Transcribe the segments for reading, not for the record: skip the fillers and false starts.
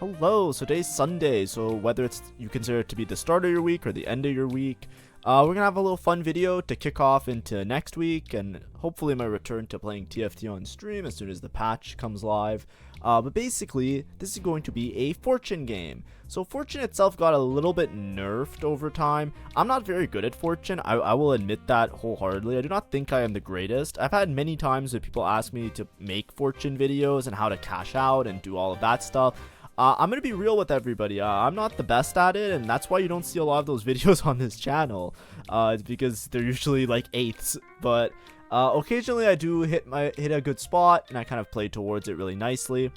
Hello, so today's Sunday, so whether it's you consider it to be the start of your week or the end of your week, we're gonna have a little fun video to kick off into next week, and hopefully my return to playing TFT on stream as soon as the patch comes live. But basically, this is going to be a fortune game. So fortune itself got a little bit nerfed over time. I'm not very good at fortune, I will admit that wholeheartedly. I do not think I am the greatest. I've had many times that people ask me to make fortune videos and how to cash out and do all of that stuff. I'm gonna be real with everybody. I'm not the best at it, and that's why you don't see a lot of those videos on this channel. It's because they're usually like eighths, but occasionally I do hit a good spot, and I kind of play towards it really nicely.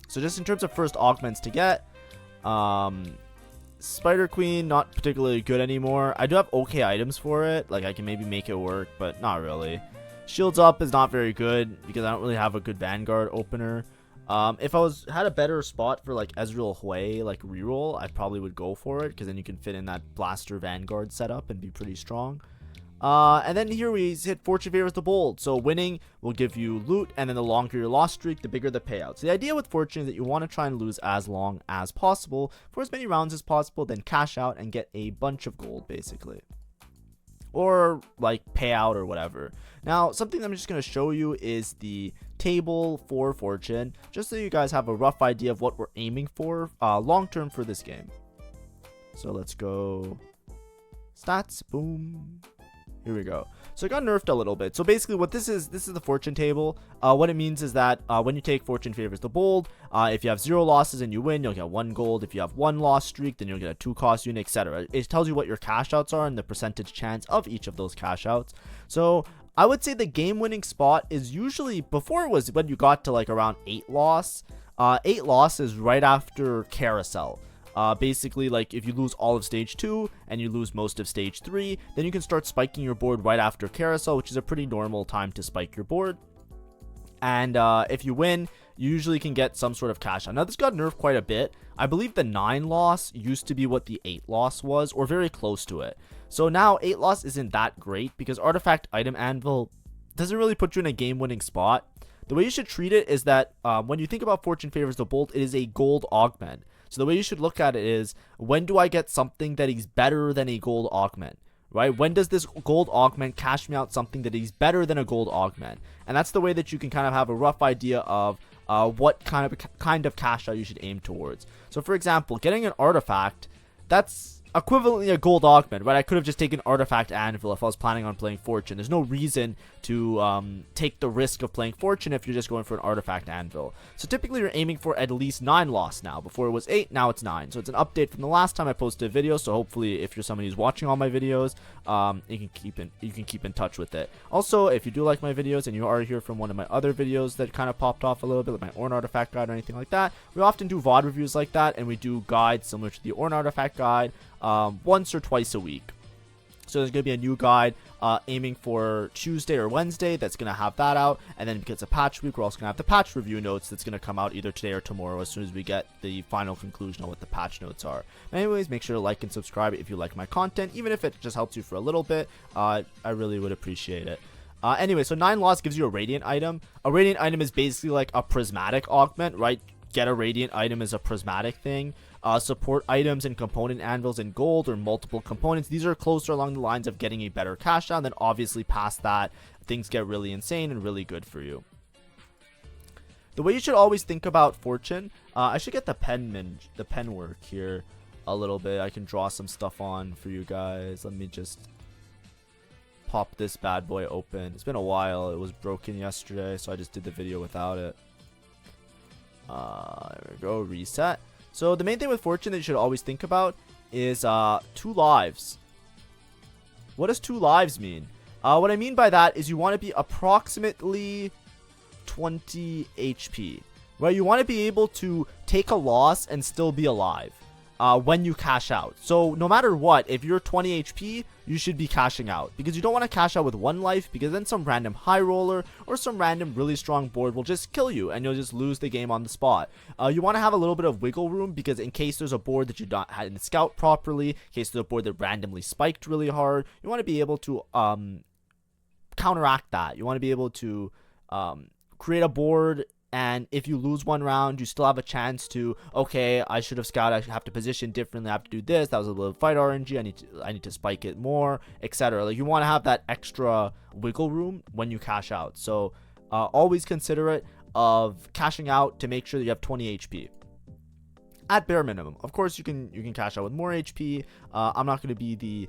So just in terms of first augments to get, Spider Queen not particularly good anymore. I do have okay items for it, like I can maybe make it work, but not really. Shields up is not very good because I don't really have a good Vanguard opener. If I had a better spot for like Ezreal Hui, like reroll, I probably would go for it because then you can fit in that Blaster Vanguard setup and be pretty strong. And then here we hit Fortune Favors the Bold. So winning will give you loot, and then the longer your loss streak, the bigger the payout. So the idea with Fortune is that you want to try and lose as long as possible for as many rounds as possible, then cash out and get a bunch of gold basically. Or like payout or whatever. Now, something I'm just going to show you is the table for fortune, just so you guys have a rough idea of what we're aiming for long term for this game. So let's go stats, boom. Here we go. So it got nerfed a little bit. So basically what this is the fortune table. What it means is that when you take Fortune Favors the Bold, if you have 0 losses and you win, you'll get 1 gold. If you have 1 loss streak, then you'll get a 2 cost unit, etc. It tells you what your cash outs are and the percentage chance of each of those cash outs. So I would say the game winning spot is usually, before it was when you got to like around 8 loss. 8 loss is right after carousel. Basically, like if you lose all of stage 2 and you lose most of stage 3, then you can start spiking your board right after carousel, which is a pretty normal time to spike your board. And if you win, you usually can get some sort of cash out. Now this got nerfed quite a bit. I believe the 9 loss used to be what the 8 loss was, or very close to it. So now 8 loss isn't that great because Artifact Item Anvil doesn't really put you in a game winning spot. The way you should treat it is that when you think about Fortune Favors the Bold, it is a gold augment. So the way you should look at it is, when do I get something that is better than a gold augment, right? When does this gold augment cash me out something that is better than a gold augment? And that's the way that you can kind of have a rough idea of what kind of cash out you should aim towards. So for example, getting an artifact, that's equivalently a gold augment, right? I could have just taken Artifact Anvil if I was planning on playing Fortune. There's no reason to take the risk of playing Fortune if you're just going for an Artifact Anvil. So typically you're aiming for at least 9 loss now. Before it was 8, now it's 9. So it's an update from the last time I posted a video. So hopefully if you're somebody who's watching all my videos, you can keep in touch with it. Also, if you do like my videos and you are here from one of my other videos that kind of popped off a little bit, like my Ornn Artifact guide or anything like that, we often do VOD reviews like that, and we do guides similar to the Ornn Artifact guide once or twice a week. So there's going to be a new guide aiming for Tuesday or Wednesday that's going to have that out, and then because it's a patch week, we're also going to have the patch review notes that's going to come out either today or tomorrow as soon as we get the final conclusion on what the patch notes are. Anyways, make sure to like and subscribe if you like my content, even if it just helps you for a little bit. I really would appreciate it. Anyway, so 9 loss gives you a Radiant item. A Radiant item is basically like a prismatic augment, right? Get a Radiant item is a prismatic thing. Support items and component anvils in gold or multiple components. These are closer along the lines of getting a better cash out. Then obviously past that, things get really insane and really good for you. The way you should always think about fortune, I should get the pen work here a little bit. I can draw some stuff on for you guys. Let me just pop this bad boy open. It's been a while. It was broken yesterday, so I just did the video without it. There we go. Reset. So the main thing with fortune that you should always think about is 2 lives. What does 2 lives mean? What I mean by that is you want to be approximately 20 HP. Right? You want to be able to take a loss and still be alive when you cash out. So no matter what, if you're 20 HP, you should be cashing out, because you don't want to cash out with 1 life, because then some random high roller or some random really strong board will just kill you and you'll just lose the game on the spot. You want to have a little bit of wiggle room, because in case there's a board that you hadn't scout properly, in case there's a board that randomly spiked really hard, you want to be able to counteract that. You want to be able to create a board And if you lose one round, you still have a chance to, okay, I should have scouted, I have to position differently, I have to do this, that was a little fight RNG, I need to spike it more, etc. Like, you want to have that extra wiggle room when you cash out. So always considerate of cashing out to make sure that you have 20 HP at bare minimum. Of course, you can cash out with more HP. I'm not going to be the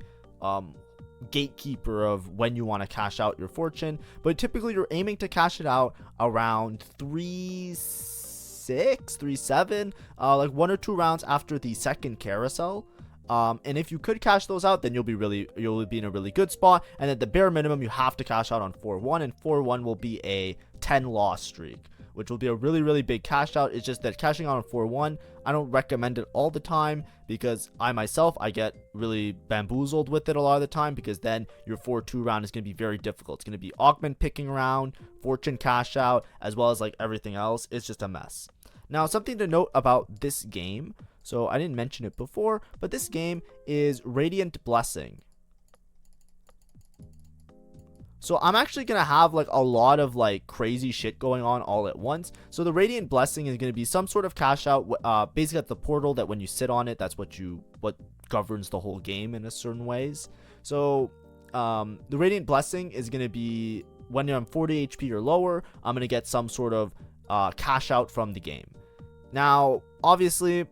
gatekeeper of when you want to cash out your fortune, but typically you're aiming to cash it out around 3-6 3-7, like 1 or 2 rounds after the second carousel. And if you could cash those out, then you'll be in a really good spot. And at the bare minimum, you have to cash out on 4-1, and 4-1 will be a 10 loss streak, which will be a really big cash out. It's just that cashing out on 4-1, I don't recommend it all the time, because I get really bamboozled with it a lot of the time, because then your 4-2 round is going to be very difficult. It's going to be augment picking round, fortune cash out, as well as like everything else. It's just a mess. Now, something to note about this game, so I didn't mention it before, but this game is Radiant Blessing. So I'm actually going to have like a lot of like crazy shit going on all at once. So the Radiant Blessing is going to be some sort of cash out, basically at the portal that when you sit on it, that's what governs the whole game in a certain ways. So the Radiant Blessing is going to be when I'm 40 HP or lower, I'm going to get some sort of cash out from the game. Now, obviously,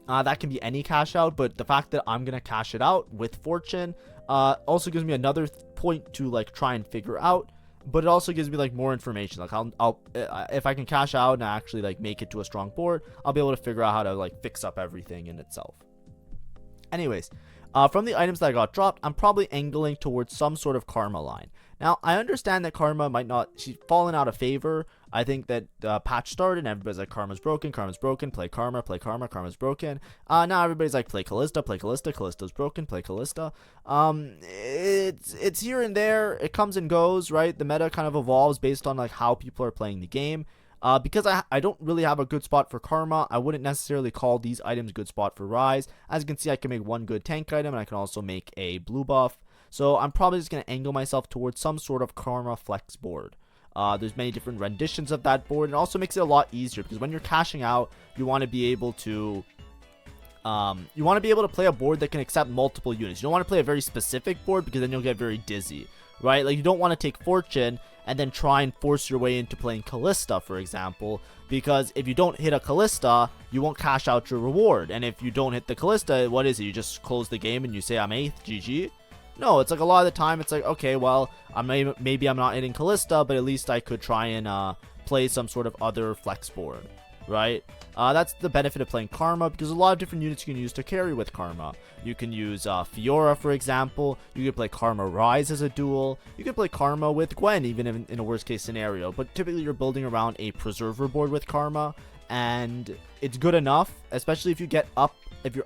that can be any cash out, but the fact that I'm going to cash it out with fortune also gives me another point to like try and figure out, but it also gives me like more information. Like I'll if I can cash out and actually like make it to a strong board, I'll be able to figure out how to like fix up everything in itself. Anyways, from the items that I got dropped, I'm probably angling towards some sort of karma line. Now, I understand that karma might not, she's fallen out of favor. I think that patch started and everybody's like, karma's broken, play karma, karma's broken. Now everybody's like, play Callista, Callista's broken, play Callista. It's here and there, it comes and goes, right? The meta kind of evolves based on like how people are playing the game. Because I don't really have a good spot for karma, I wouldn't necessarily call these items a good spot for rise. As you can see, I can make one good tank item, and I can also make a blue buff. So I'm probably just going to angle myself towards some sort of karma flex board. There's many different renditions of that board, and it also makes it a lot easier, because when you're cashing out, you want to be able to play a board that can accept multiple units. You don't want to play a very specific board, because then you'll get very dizzy, right? Like, you don't want to take fortune and then try and force your way into playing Callista, for example, because if you don't hit a Callista, you won't cash out your reward. And if you don't hit the Callista, what is it? You just close the game and you say, I'm 8th, GG? No, it's like a lot of the time, it's like, okay, well, maybe I'm not hitting Callista, but at least I could try and play some sort of other flex board, right? That's the benefit of playing Karma, because there's a lot of different units you can use to carry with Karma. You can use Fiora, for example. You can play Karma Rise as a duel. You can play Karma with Gwen, even in a worst case scenario. But typically you're building around a Preserver board with Karma, and it's good enough, especially if you're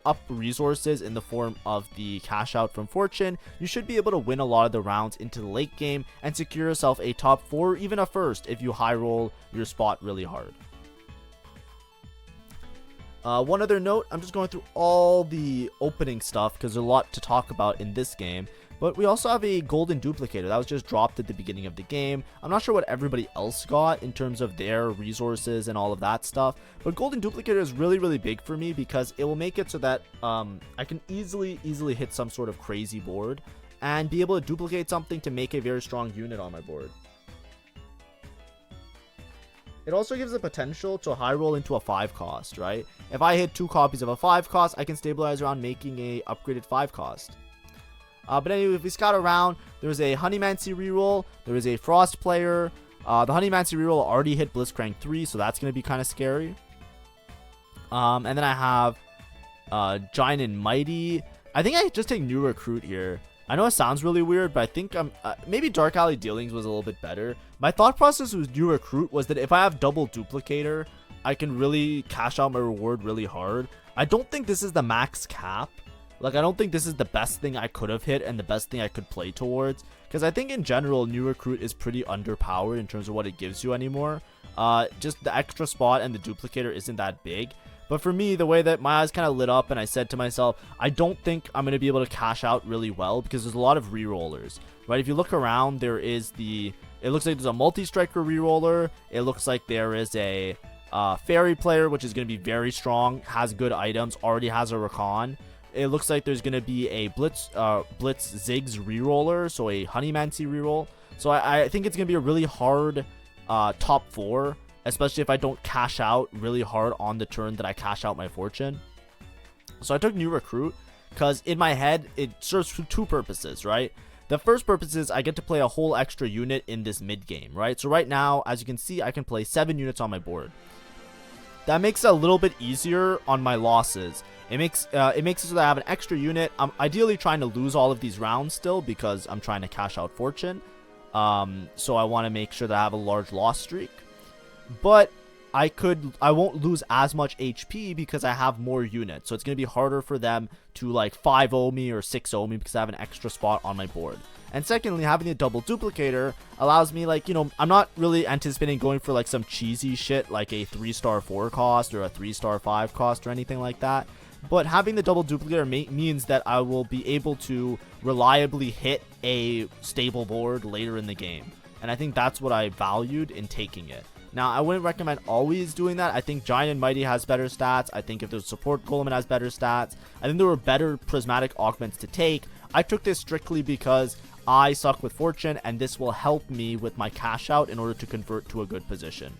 up resources in the form of the cash out from fortune. You should be able to win a lot of the rounds into the late game and secure yourself a top 4, even a first, if you high roll your spot really hard. One other note, I'm just going through all the opening stuff because there's a lot to talk about in this game, but we also have a golden duplicator that was just dropped at the beginning of the game. I'm not sure what everybody else got in terms of their resources and all of that stuff, but golden duplicator is really big for me because it will make it so that I can easily hit some sort of crazy board and be able to duplicate something to make a very strong unit on my board. It also gives the potential to high roll into a 5 cost, right? If I hit 2 copies of a 5 cost, I can stabilize around making a upgraded 5 cost. But anyway, if we scout around, there's a Honeymancy reroll, there is a Frost player. The Honeymancy reroll already hit Blitzcrank 3, so that's going to be kind of scary. And then I have Giant and Mighty. I think I just take New Recruit here. I know it sounds really weird, but I think maybe Dark Alley Dealings was a little bit better. My thought process with New Recruit was that if I have double duplicator, I can really cash out my reward really hard. I don't think this is the max cap. Like, I don't think this is the best thing I could have hit and the best thing I could play towards. Because I think in general, New Recruit is pretty underpowered in terms of what it gives you anymore. Just the extra spot and the duplicator isn't that big. But for me, the way that my eyes kind of lit up and I said to myself, I don't think I'm going to be able to cash out really well because there's a lot of rerollers, right? If you look around, there is the It looks like there's a multi-striker reroller. It looks like there is a fairy player, which is going to be very strong, has good items, already has a recon. It looks like there's going to be a Blitz Ziggs reroller, so a Honeymancy reroll. So I think it's going to be a really hard top 4, especially if I don't cash out really hard on the turn that I cash out my fortune. So I took New Recruit because in my head, it serves for 2 purposes, right? The first purpose is I get to play a whole extra unit in this mid game, right? So right now, as you can see, I can play 7 units on my board. That makes it a little bit easier on my losses. It makes it so that I have an extra unit. I'm ideally trying to lose all of these rounds still because I'm trying to cash out fortune. So I want to make sure that I have a large loss streak. But I won't lose as much HP because I have more units. So it's going to be harder for them to like 5-0 me or 6-0 me because I have an extra spot on my board. And secondly, having a double duplicator allows me, like, you know, I'm not really anticipating going for like some cheesy shit like a 3-star 4 cost or a 3-star 5 cost or anything like that. But having the double duplicator means that I will be able to reliably hit a stable board later in the game. And I think that's what I valued in taking it. Now, I wouldn't recommend always doing that. I think Giant and Mighty has better stats. I think if there's Support Golem, it has better stats. I think there were better Prismatic Augments to take. I took this strictly because I suck with Fortune, and this will help me with my cash out in order to convert to a good position.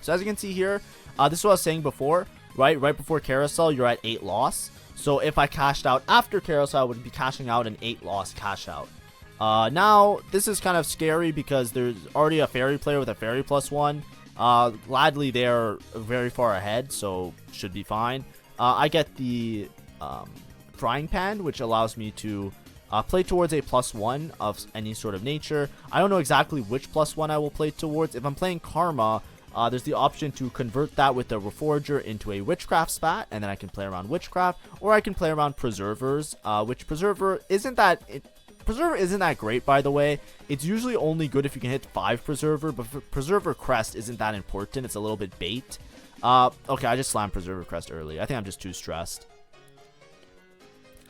So as you can see here, this is what I was saying before, right? Right before Carousel, you're at 8 loss. So if I cashed out after Carousel, I would be cashing out an 8 loss cash out. Now, this is kind of scary because there's already a fairy player with a fairy +1. Gladly, they're very far ahead, so should be fine. I get the frying pan, which allows me to play towards a +1 of any sort of nature. I don't know exactly which +1 I will play towards. If I'm playing Karma, there's the option to convert that with the Reforger into a Witchcraft spat, and then I can play around Witchcraft, or I can play around Preservers, which Preserver isn't that... Preserver isn't that great, by the way. It's usually only good if you can hit 5 Preserver, but Preserver Crest isn't that important. It's a little bit bait. Okay, I just slammed Preserver Crest early. I think I'm just too stressed.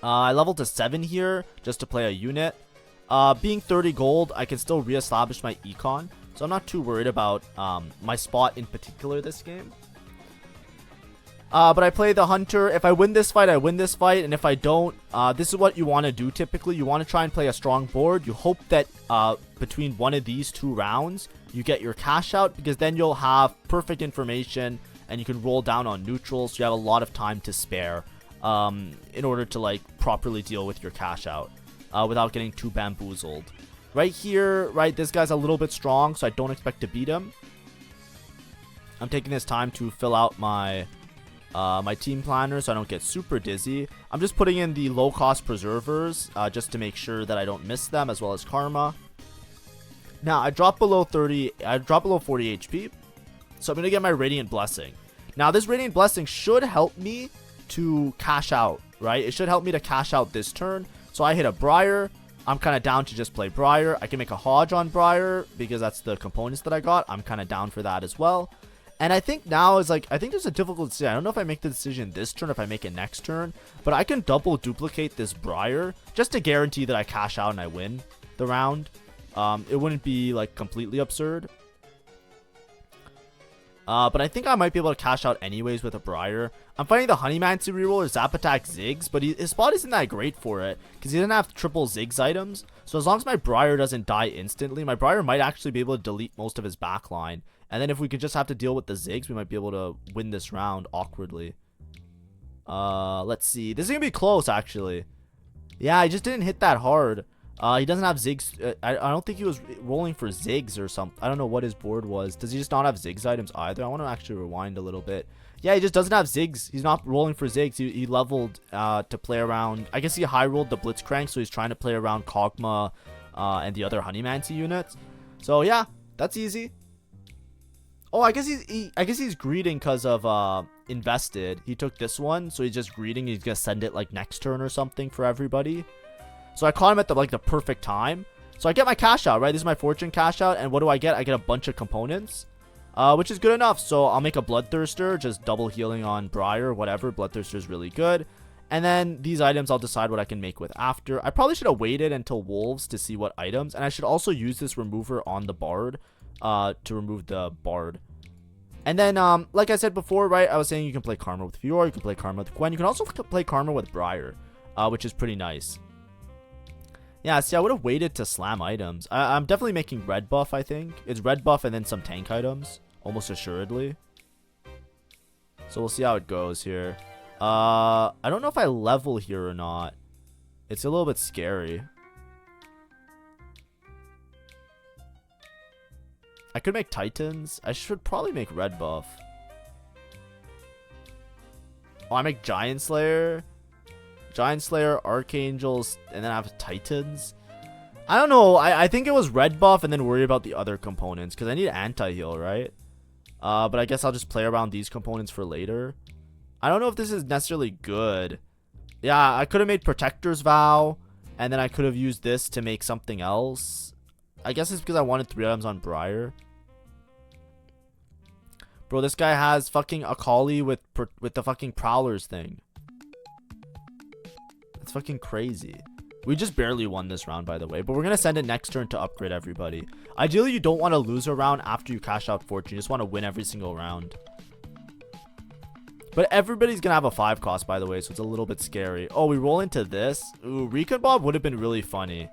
I leveled to 7 here just to play a unit. Being 30 gold, I can still reestablish my econ, so I'm not too worried about my spot in particular this game. But I play the Hunter. If I win this fight, I win this fight. And if I don't, this is what you want to do typically. You want to try and play a strong board. You hope that between one of these 2 rounds, you get your cash out, because then you'll have perfect information and you can roll down on neutrals. So you have a lot of time to spare in order to like properly deal with your cash out without getting too bamboozled. Right here, right, this guy's a little bit strong, so I don't expect to beat him. I'm taking this time to fill out my team planner so I don't get super dizzy. I'm just putting in the low cost preservers just to make sure that I don't miss them, as well as Karma. Now I drop below 40 HP, so I'm gonna get my Radiant Blessing. Now this Radiant Blessing should help me to cash out, right? It should help me to cash out this turn. So I hit a Briar. I'm kind of down to just play Briar. I can make a Hodge on Briar because that's the components that I got. I'm kind of down for that as well. And I think now is like, I think there's a difficult decision. I don't know if I make the decision this turn, if I make it next turn, but I can double duplicate this Briar just to guarantee that I cash out and I win the round. It wouldn't be like completely absurd. But I think I might be able to cash out anyways with a Briar. I'm fighting the Honeymancy reroller, Zap Attack Ziggs, but his spot isn't that great for it because he doesn't have triple Ziggs items. So as long as my Briar doesn't die instantly, my Briar might actually be able to delete most of his backline. And then if we could just have to deal with the Ziggs, we might be able to win this round awkwardly. Let's see. This is going to be close, actually. Yeah, he just didn't hit that hard. He doesn't have Ziggs. I don't think he was rolling for Ziggs or something. I don't know what his board was. Does he just not have Ziggs items either? I want to actually rewind a little bit. Yeah, he just doesn't have Ziggs. He's not rolling for Ziggs. He leveled to play around. I guess he high rolled the Blitzcrank, so he's trying to play around Kog'Maw and the other Honeymancy units. So yeah, that's easy. Oh, I guess he's greeting because of invested. He took this one, so he's just greeting. He's gonna send it like next turn or something for everybody. So I caught him at the perfect time. So I get my cash out, right? This is my fortune cash out, and what do I get? I get a bunch of components, which is good enough. So I'll make a Bloodthirster, just double healing on Briar, whatever. Bloodthirster is really good. And then these items I'll decide what I can make with after. I probably should have waited until wolves to see what items. And I should also use this remover on the bard to remove the bard. And then, like I said before, right, I was saying you can play Karma with Fiora, you can play Karma with Gwen, you can also play Karma with Briar, which is pretty nice. Yeah, see, I would have waited to slam items. I'm definitely making red buff, I think. It's red buff and then some tank items, almost assuredly. So we'll see how it goes here. I don't know if I level here or not. It's a little bit scary. I could make Titans. I should probably make red buff. Oh, I make Giant Slayer. Giant Slayer, Archangels, and then I have Titans. I don't know. I think it was red buff and then worry about the other components. Because I need anti-heal, right? But I guess I'll just play around these components for later. I don't know if this is necessarily good. Yeah, I could have made Protector's Vow. And then I could have used this to make something else. I guess it's because I wanted 3 items on Briar. Bro, this guy has fucking Akali with the fucking Prowlers thing. That's fucking crazy. We just barely won this round, by the way. But we're going to send it next turn to upgrade everybody. Ideally, you don't want to lose a round after you cash out Fortune. You just want to win every single round. But everybody's going to have a 5 cost, by the way. So it's a little bit scary. Oh, we roll into this. Ooh, Recon Bob would have been really funny.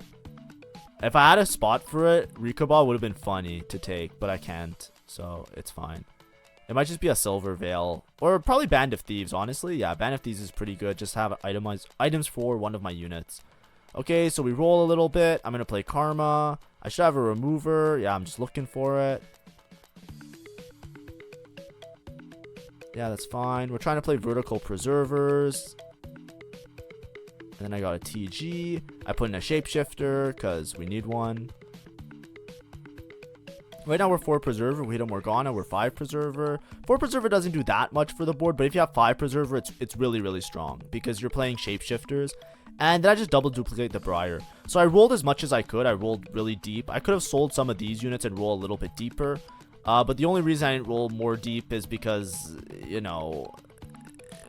If I had a spot for it, Recon Bob would have been funny to take. But I can't. So it's fine. It might just be a Silver Veil. Or probably Band of Thieves, honestly. Yeah, Band of Thieves is pretty good. Just have itemized items for one of my units. Okay, so we roll a little bit. I'm going to play Karma. I should have a remover. Yeah, I'm just looking for it. Yeah, that's fine. We're trying to play Vertical Preservers. And then I got a TG. I put in a Shapeshifter because we need one. Right now we're 4 Preserver. We hit a Morgana. We're 5 Preserver. 4 Preserver doesn't do that much for the board, but if you have 5 Preserver, it's really, really strong because you're playing Shapeshifters. And then I just double duplicate the Briar. So I rolled as much as I could. I rolled really deep. I could have sold some of these units and roll a little bit deeper. But the only reason I didn't roll more deep is because, you know,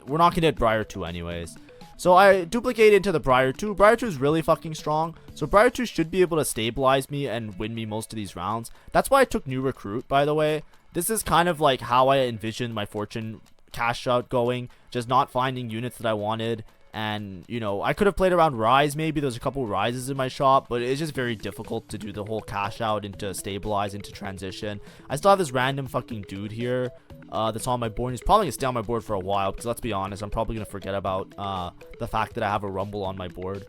we're not going to hit Briar 2 anyways. So I duplicate into the Briar 2. Briar 2 is really fucking strong. So Briar 2 should be able to stabilize me and win me most of these rounds. That's why I took New Recruit, by the way. This is kind of like how I envisioned my Fortune cash out going. Just not finding units that I wanted. And, you know, I could have played around Rise maybe. There's a couple Rises in my shop. But it's just very difficult to do the whole cash out into stabilize, into transition. I still have this random fucking dude here that's on my board. He's probably going to stay on my board for a while. Because let's be honest, I'm probably going to forget about the fact that I have a Rumble on my board.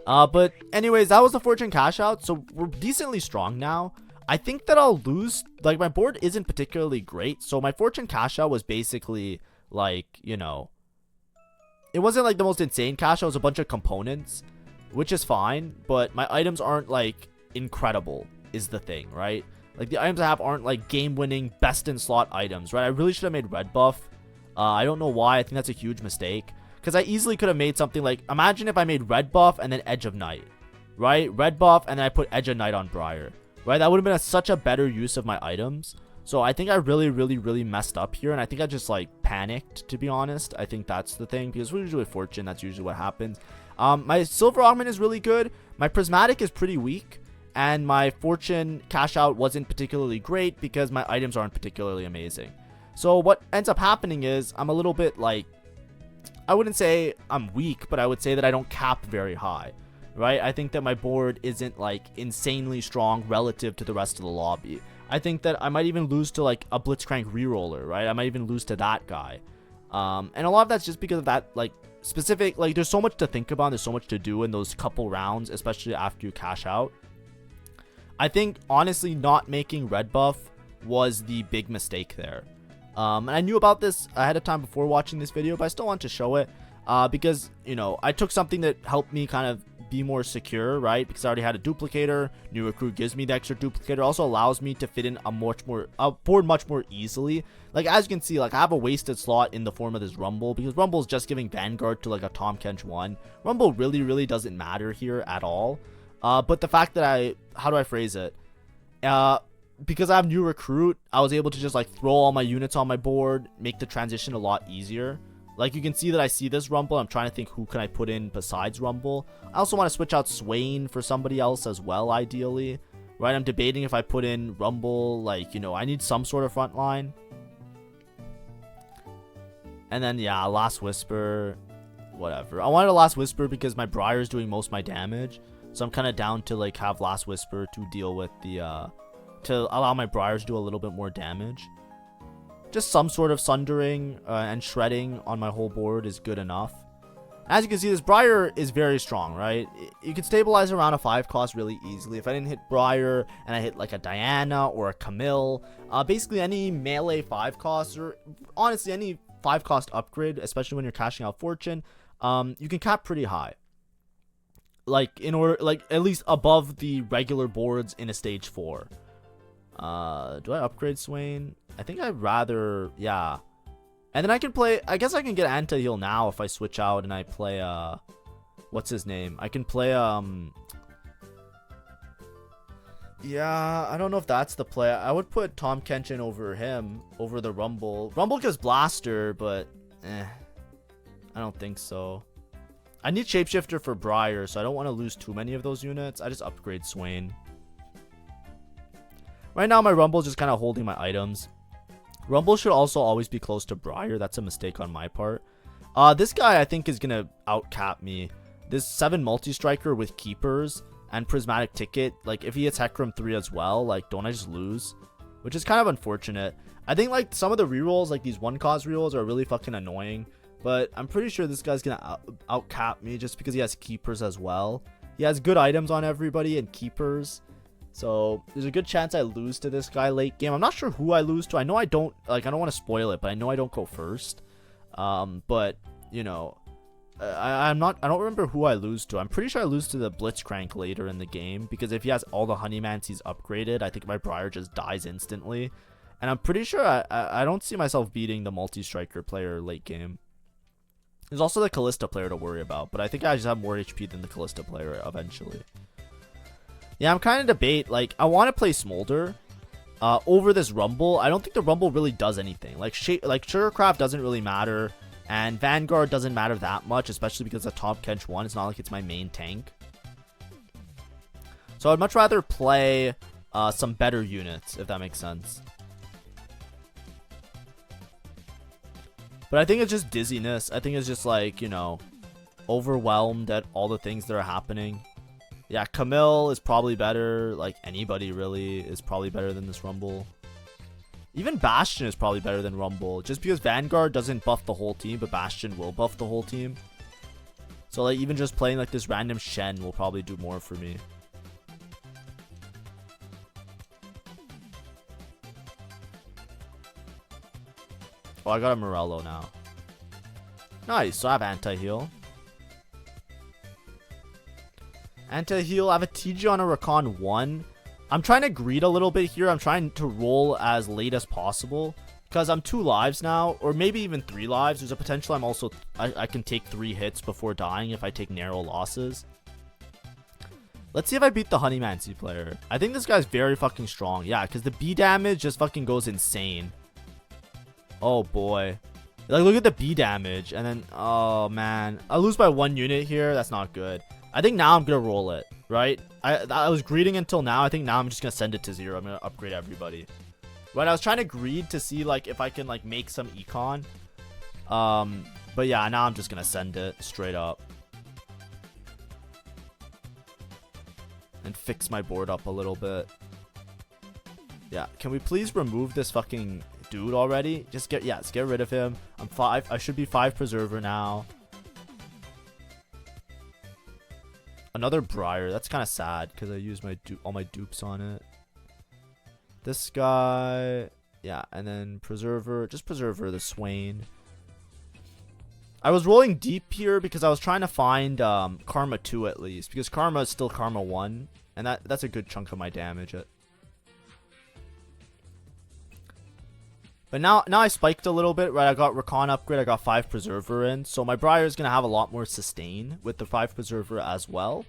But anyways, that was the Fortune cash out. So we're decently strong now. I think that I'll lose. Like, my board isn't particularly great. So my Fortune cash out was basically like, you know, it wasn't like the most insane cash out. It was a bunch of components, which is fine. But my items aren't like incredible is the thing, right? Like the items I have aren't like game-winning, best-in-slot items, right? I really should have made red buff. I don't know why. I think that's a huge mistake. Because I easily could have made something like, imagine if I made red buff and then Edge of Night, right? Red buff and then I put Edge of Night on Briar, right? That would have been such a better use of my items. So I think I really messed up here. And I think I just like panicked, to be honest. I think that's the thing. Because we're usually Fortune. That's usually what happens. My Silver Augment is really good. My Prismatic is pretty weak. And my Fortune cash out wasn't particularly great because my items aren't particularly amazing. So what ends up happening is I'm a little bit like, I wouldn't say I'm weak, but I would say that I don't cap very high, right? I think that my board isn't like insanely strong relative to the rest of the lobby. I think that I might even lose to like a Blitzcrank reroller, right? I might even lose to that guy. And a lot of that's just because of that like specific, like there's so much to think about. There's so much to do in those couple rounds, especially after you cash out. I think honestly not making red buff was the big mistake there. And I knew about this ahead of time before watching this video, but I still want to show it because, you know, I took something that helped me kind of be more secure, right? Because I already had a duplicator. New Recruit gives me the extra duplicator. Also allows me to fit in a board much more easily. Like as you can see, like I have a wasted slot in the form of this Rumble because Rumble is just giving Vanguard to like a Tom Kench 1. Rumble really doesn't matter here at all. But the fact that how do I phrase it? Because I have New Recruit, I was able to just like throw all my units on my board, make the transition a lot easier. Like, you can see that I see this Rumble. I'm trying to think who can I put in besides Rumble. I also want to switch out Swain for somebody else as well, ideally. Right, I'm debating if I put in Rumble. Like, you know, I need some sort of front line. And then, yeah, Last Whisper. Whatever. I wanted a Last Whisper because my Briar is doing most of my damage. So I'm kind of down to, like, have Last Whisper to deal with the, to allow my Briars to do a little bit more damage. Just some sort of sundering and shredding on my whole board is good enough. As you can see, this Briar is very strong, right? You can stabilize around a 5 cost really easily. If I didn't hit Briar and I hit like a Diana or a Camille, basically any melee 5 cost, or honestly any 5 cost upgrade, especially when you're cashing out Fortune, you can cap pretty high. Like, in order, like, at least above the regular boards in a stage 4. Do I upgrade Swain? I think I'd rather, yeah. And then I can play, I guess I can get anti-heal now if I switch out and I play, what's his name? I can play, yeah, I don't know if that's the play. I would put Tom Kenshin over him, over the Rumble. Rumble gives Blaster, but, I don't think so. I need Shapeshifter for Briar, so I don't want to lose too many of those units. I just upgrade Swain. Right now, my Rumble is just kind of holding my items. Rumble should also always be close to Briar. That's a mistake on my part. This guy, I think, is going to outcap me. This 7 multi-striker with Keepers and Prismatic Ticket, like, if he hits Hecarim 3 as well, like, don't I just lose? Which is kind of unfortunate. I think, like, some of the rerolls, like, these 1-cost rerolls are really fucking annoying. But I'm pretty sure this guy's going to outcap me just because he has Keepers as well. He has good items on everybody and Keepers. So there's a good chance I lose to this guy late game. I'm not sure who I lose to. I know I don't, like, I don't want to spoil it, but I know I don't go first. But, you know, I don't remember who I lose to. I'm pretty sure I lose to the Blitzcrank later in the game, because if he has all the Honeymans he's upgraded, I think my Briar just dies instantly. And I'm pretty sure I don't see myself beating the multi-striker player late game. There's also the Callista player to worry about, but I think I just have more HP than the Callista player eventually. Yeah, I'm kind of debate. Like, I want to play Smolder over this Rumble. I don't think the Rumble really does anything. Like, Sugarcraft doesn't really matter, and Vanguard doesn't matter that much, especially because the top Kench 1. It's not like it's my main tank. So I'd much rather play some better units, if that makes sense. But I think it's just dizziness. I think it's just, like, you know, overwhelmed at all the things that are happening. Yeah, Camille is probably better. Like, anybody really is probably better than this Rumble. Even Bastion is probably better than Rumble. Just because Vanguard doesn't buff the whole team, but Bastion will buff the whole team. So, like, even just playing, like, this random Shen will probably do more for me. Oh, I got a Morello now. Nice, so I have anti-heal. Anti-heal, I have a TG on a Rakan 1. I'm trying to greed a little bit here. I'm trying to roll as late as possible, because I'm 2 lives now, or maybe even 3 lives. There's a potential I'm also, I can take 3 hits before dying if I take narrow losses. Let's see if I beat the Honeymancy player. I think this guy's very fucking strong. Yeah, because the B damage just fucking goes insane. Oh boy. Like, look at the B damage, and then, oh man, I lose by 1 unit here. That's not good. I think now I'm gonna roll it, right? I was greeding until now. I think now I'm just gonna send it to 0. I'm gonna upgrade everybody. Right, I was trying to greed to see, like, if I can, like, make some econ. But yeah, now I'm just gonna send it straight up. And fix my board up a little bit. Yeah, can we please remove this fucking dude already? Just get, yeah, let's get rid of him. I'm 5. I should be 5 Preserver now. Another Briar. That's kind of sad because I used my all my dupes on it. This guy, yeah, and then Preserver, just Preserver the Swain. I was rolling deep here because I was trying to find Karma 2 at least, because Karma is still Karma 1, and that's a good chunk of my damage. But now I spiked a little bit, right? I got Rakan upgrade, I got 5 Preserver in, so my Briar is gonna have a lot more sustain with the 5 Preserver as well.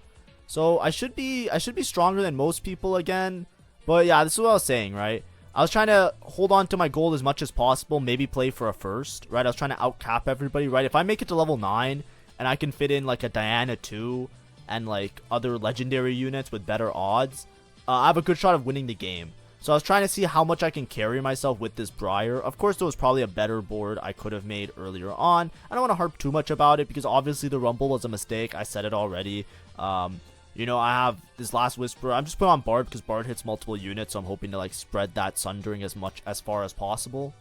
So I should be stronger than most people again. But yeah, this is what I was saying, right? I was trying to hold on to my gold as much as possible, maybe play for a first, right? I was trying to outcap everybody, right? If I make it to level 9 and I can fit in like a Diana 2 and like other legendary units with better odds, I have a good shot of winning the game. So I was trying to see how much I can carry myself with this Briar. Of course, there was probably a better board I could have made earlier on. I don't want to harp too much about it because obviously the Rumble was a mistake. I said it already. You know, I have this last Whisper. I'm just putting on Bard because Bard hits multiple units, so I'm hoping to like spread that Sundering as far as possible.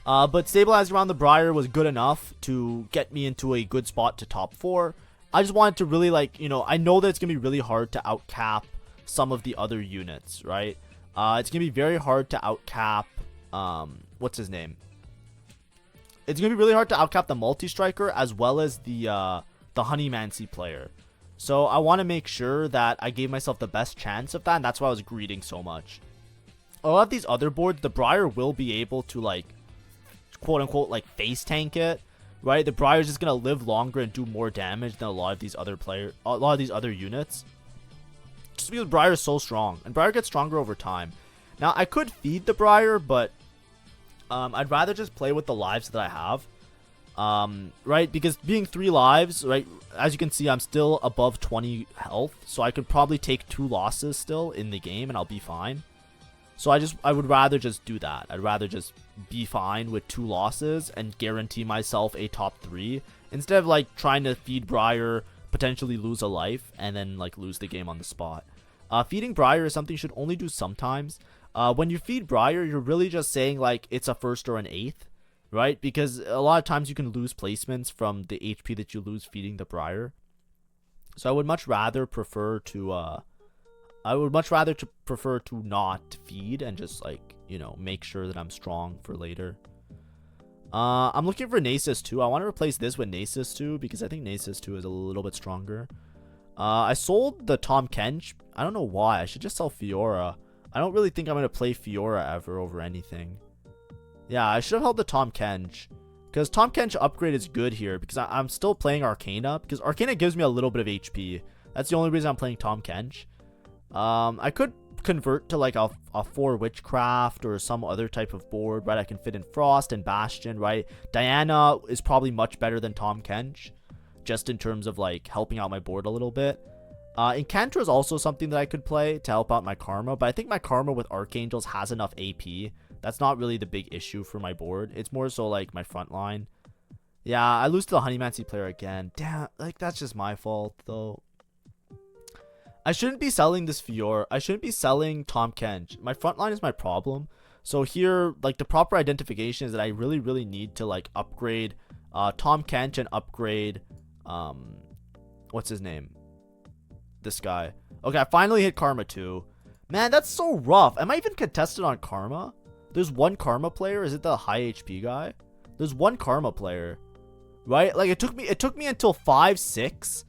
But stabilizing around the Briar was good enough to get me into a good spot to top 4. I just wanted to really like, you know, I know that it's going to be really hard to outcap some of the other units, right? It's going to be very hard to outcap, what's his name? It's going to be really hard to outcap the multi-striker as well as the Honeymancy player. So I want to make sure that I gave myself the best chance of that, and that's why I was greeting so much. A lot of these other boards, the Briar will be able to like, quote unquote, like face tank it, right? The Briar is just gonna live longer and do more damage than a lot of these other units. Just because Briar is so strong, and Briar gets stronger over time. Now I could feed the Briar, but I'd rather just play with the lives that I have. Right, because being 3 lives, right, as you can see, I'm still above 20 health, so I could probably take 2 losses still in the game and I'll be fine. So I would rather just do that. I'd rather just be fine with 2 losses and guarantee myself a top 3 instead of like trying to feed Briar, potentially lose a life, and then like lose the game on the spot. Feeding Briar is something you should only do sometimes. When you feed Briar, you're really just saying like it's a first or an 8th. Right, because a lot of times you can lose placements from the HP that you lose feeding the Briar. So I would much rather prefer to not feed and just like, you know, make sure that I'm strong for later. I'm looking for Nasus 2. I want to replace this with Nasus 2 because I think Nasus 2 is a little bit stronger. I sold the Tahm Kench. I don't know why. I should just sell Fiora. I don't really think I'm going to play Fiora ever over anything. Yeah, I should have held the Tahm Kench. Because Tahm Kench upgrade is good here. Because I'm still playing Arcana. Because Arcana gives me a little bit of HP. That's the only reason I'm playing Tahm Kench. I could convert to like a 4 Witchcraft or some other type of board, right? I can fit in Frost and Bastion, right? Diana is probably much better than Tahm Kench. Just in terms of like helping out my board a little bit. Incantor is also something that I could play to help out my Karma. But I think my Karma with Archangels has enough AP. That's not really the big issue for my board. It's more so like my front line. Yeah, I lose to the Honeymancy player again. Damn, like that's just my fault though. I shouldn't be selling this Fiora. I shouldn't be selling Tahm Kench. My front line is my problem. So here, like the proper identification is that I really need to like upgrade Tahm Kench and upgrade what's his name? This guy. Okay, I finally hit Karma 2. Man, that's so rough. Am I even contested on Karma? There's one Karma player. Is it the high HP guy? There's one Karma player, right? Like it took me until 5-6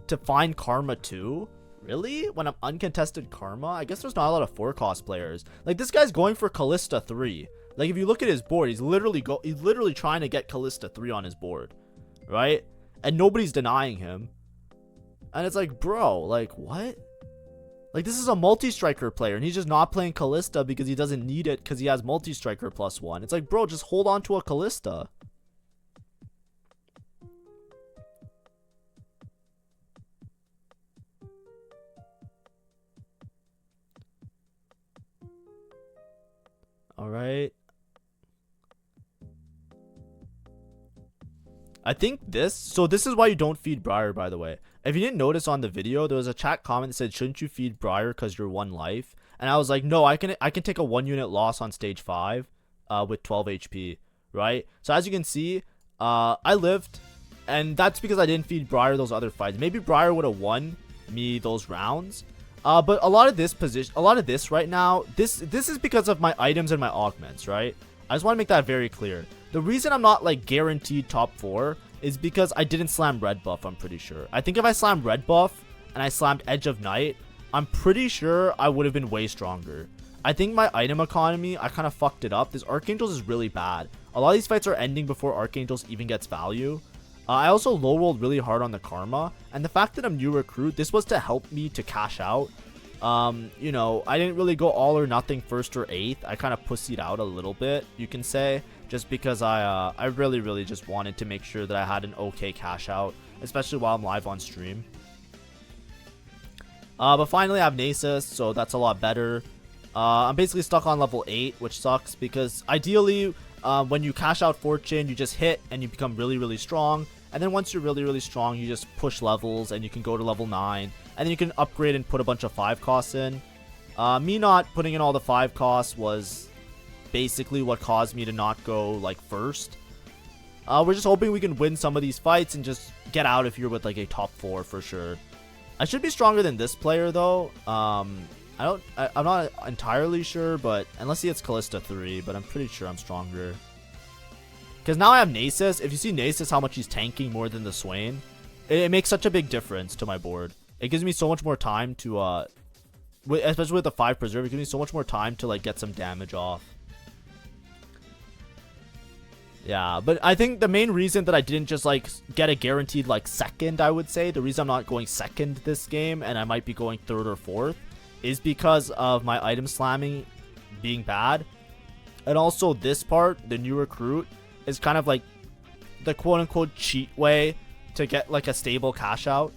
to find Karma 2. Really? When I'm uncontested Karma? I guess there's not a lot of 4-cost players. Like this guy's going for Callista 3. Like if you look at his board, he's literally trying to get Callista 3 on his board, right? And nobody's denying him. And it's like, bro, like what? Like, this is a multi-striker player, and he's just not playing Callista because he doesn't need it because he has multi-striker +1. It's like, bro, just hold on to a Callista. Alright. I think this is why you don't feed Briar, by the way. If you didn't notice on the video, there was a chat comment that said, shouldn't you feed Briar because you're 1 life? And I was like, no, I can take a 1 unit loss on stage 5 with 12 HP, right? So as you can see, I lived, and that's because I didn't feed Briar those other fights. Maybe Briar would have won me those rounds. But a lot of this right now, this is because of my items and my augments, right? I just want to make that very clear. The reason I'm not like guaranteed top 4 is because I didn't slam red buff, I'm pretty sure. I think if I slammed red buff and I slammed Edge of Night, I'm pretty sure I would have been way stronger. I think my item economy, I kind of fucked it up. This Archangels is really bad. A lot of these fights are ending before Archangels even gets value. I also low rolled really hard on the Karma, and the fact that I'm new recruit, this was to help me to cash out. You know, I didn't really go all or nothing first or eighth. I kind of pussied out a little bit, you can say, just because I really just wanted to make sure that I had an okay cash out, especially while I'm live on stream. But finally I have Nasus, so that's a lot better. I'm basically stuck on level 8, which sucks because ideally, when you cash out Fortune, you just hit and you become really strong. And then once you're really strong, you just push levels and you can go to level 9. And then you can upgrade and put a bunch of 5 costs in. Me not putting in all the 5 costs was basically what caused me to not go like first. We're just hoping we can win some of these fights and just get out of here with like a top 4 for sure. I should be stronger than this player though. I'm not entirely sure, but unless he hits Callista 3, but I'm pretty sure I'm stronger. Because now I have Nasus. If you see Nasus, how much he's tanking more than the Swain, it makes such a big difference to my board. It gives me so much more time to, especially with the 5 preserve, it gives me so much more time to like get some damage off. Yeah, but I think the main reason that I didn't just like get a guaranteed like second, I would say, the reason I'm not going second this game and I might be going third or fourth is because of my item slamming being bad. And also this part, the new recruit, is kind of like the quote-unquote cheat way to get like a stable cash out.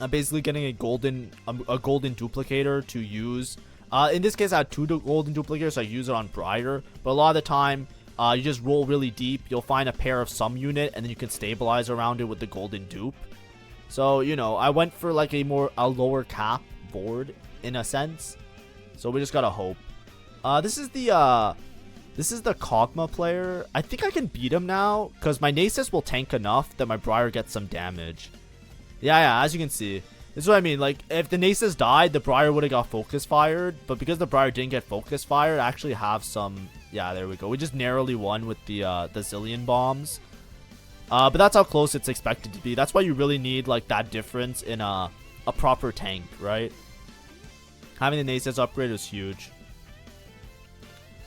I'm basically getting a golden duplicator to use. In this case, I had 2 golden duplicators, so I use it on Briar. But a lot of the time, you just roll really deep. You'll find a pair of some unit, and then you can stabilize around it with the golden dupe. So, you know, I went for like a lower cap board in a sense. So we just gotta hope. This is the Kog'Maw player. I think I can beat him now because my Nasus will tank enough that my Briar gets some damage. Yeah, as you can see. This is what I mean. Like, if the Nasus died, the Briar would have got focus fired. But because the Briar didn't get focus fired, I actually have some... Yeah, there we go. We just narrowly won with the Zillion bombs. But that's how close it's expected to be. That's why you really need, like, that difference in a proper tank, right? Having the Nasus upgrade was huge.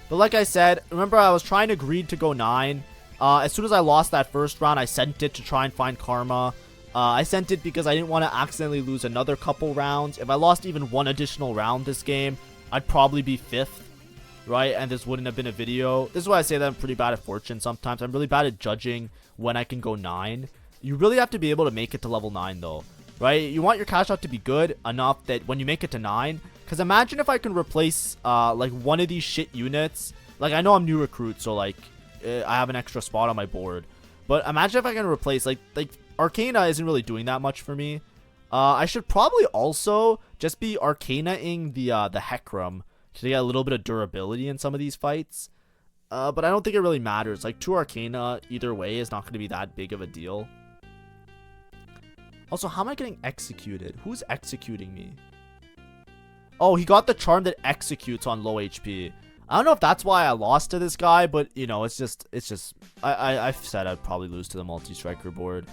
But like I said, remember I was trying to greed to go 9. As soon as I lost that first round, I sent it to try and find karma. I sent it because I didn't want to accidentally lose another couple rounds. If I lost even 1 additional round this game, I'd probably be 5th, right? And this wouldn't have been a video. This is why I say that I'm pretty bad at Fortune sometimes. I'm really bad at judging when I can go 9. You really have to be able to make it to level 9 though, right? You want your cash out to be good enough that when you make it to 9, because imagine if I can replace like one of these shit units. Like, I know I'm new recruit, so like I have an extra spot on my board. But imagine if I can replace like Arcana isn't really doing that much for me. I should probably also just be Arcana-ing the Hecarim to get a little bit of durability in some of these fights. But I don't think it really matters. Like, 2 Arcana either way is not going to be that big of a deal. Also, how am I getting executed? Who's executing me? Oh, he got the charm that executes on low HP. I don't know if that's why I lost to this guy, but, you know, it's just, I've said I'd probably lose to the multi-striker board.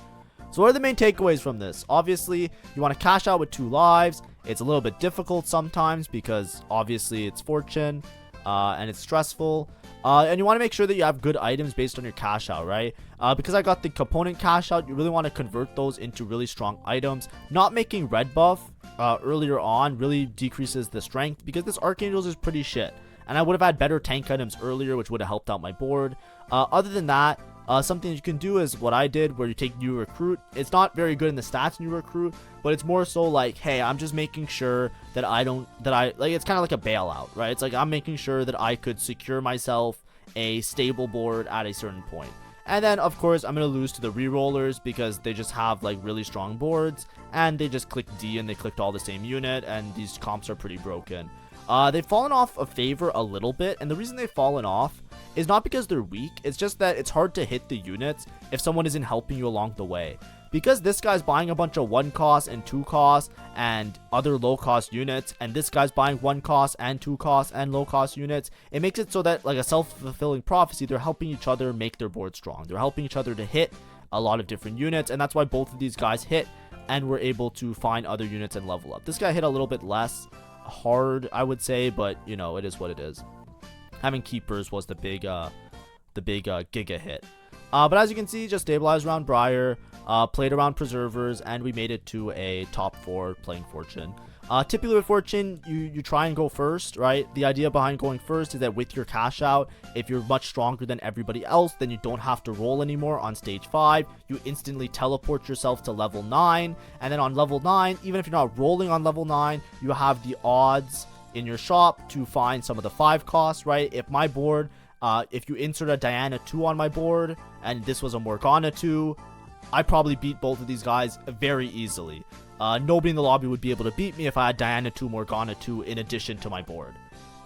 So what are the main takeaways from this? Obviously, you want to cash out with 2 lives. It's a little bit difficult sometimes because, obviously, it's Fortune, and it's stressful. And you want to make sure that you have good items based on your cash out, right? Because I got the component cash out, you really want to convert those into really strong items. Not making red buff earlier on really decreases the strength because this Archangels is pretty shit. And I would have had better tank items earlier, which would have helped out my board. Other than that, something you can do is what I did, where you take new recruit. It's not very good in the stats new recruit, but it's more so like, hey, I'm just making sure that it's kind of like a bailout, right? It's like I'm making sure that I could secure myself a stable board at a certain point. And then, of course, I'm going to lose to the rerollers because they just have, like, really strong boards. And they just clicked D and they clicked all the same unit. And these comps are pretty broken. They've fallen off of favor a little bit. And the reason they've fallen off is not because they're weak. It's just that it's hard to hit the units if someone isn't helping you along the way. Because this guy's buying a bunch of 1 cost and 2 cost and other low cost units, and this guy's buying 1 cost and 2 cost and low cost units, it makes it so that, like a self-fulfilling prophecy, they're helping each other make their board strong. They're helping each other to hit a lot of different units, and that's why both of these guys hit and were able to find other units and level up. This guy hit a little bit less hard, I would say, but you know, it is what it is. Having keepers was the big giga hit. But as you can see, just stabilized around Briar, played around preservers, and we made it to a top 4 playing Fortune. Typically with Fortune, you try and go first, right? The idea behind going first is that with your cash out, if you're much stronger than everybody else, then you don't have to roll anymore on stage 5. You instantly teleport yourself to level 9, and then on level 9, even if you're not rolling on level 9, you have the odds in your shop to find some of the 5 costs, right? If my board, if you insert a Diana 2 on my board, and this was a Morgana 2, I probably beat both of these guys very easily. Nobody in the lobby would be able to beat me if I had Diana 2, Morgana 2 in addition to my board.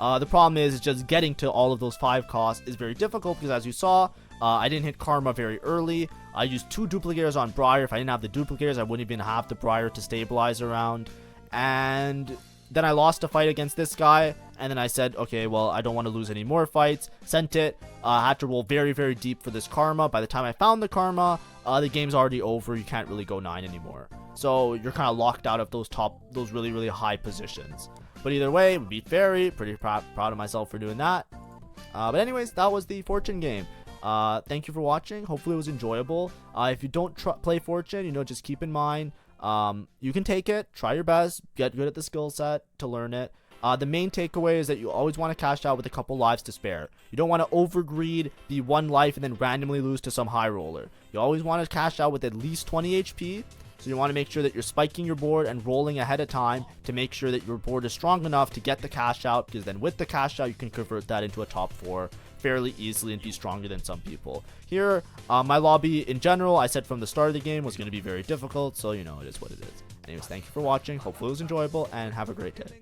The problem is just getting to all of those 5 costs is very difficult because, as you saw, I didn't hit Karma very early. I used 2 duplicators on Briar. If I didn't have the duplicators, I wouldn't even have the Briar to stabilize around. And then I lost a fight against this guy, and then I said, okay, well, I don't want to lose any more fights. Sent it. I had to roll very, very deep for this Karma. By the time I found the Karma, the game's already over. You can't really go 9 anymore. So you're kind of locked out of those really, really high positions. But either way, we beat Fairy. Pretty proud of myself for doing that. But anyways, that was the Fortune game. Thank you for watching. Hopefully it was enjoyable. If you don't play Fortune, just keep in mind, you can take it, try your best, get good at the skill set to learn it. The main takeaway is that you always want to cash out with a couple lives to spare. You don't want to overgreed, be 1 life, and then randomly lose to some high roller. You always want to cash out with at least 20 HP. So you want to make sure that you're spiking your board and rolling ahead of time to make sure that your board is strong enough to get the cash out, because then with the cash out, you can convert that into a top 4 fairly easily and be stronger than some people. Here, my lobby in general, I said from the start of the game, was going to be very difficult, so it is what it is. Anyways, thank you for watching. Hopefully it was enjoyable, and have a great day.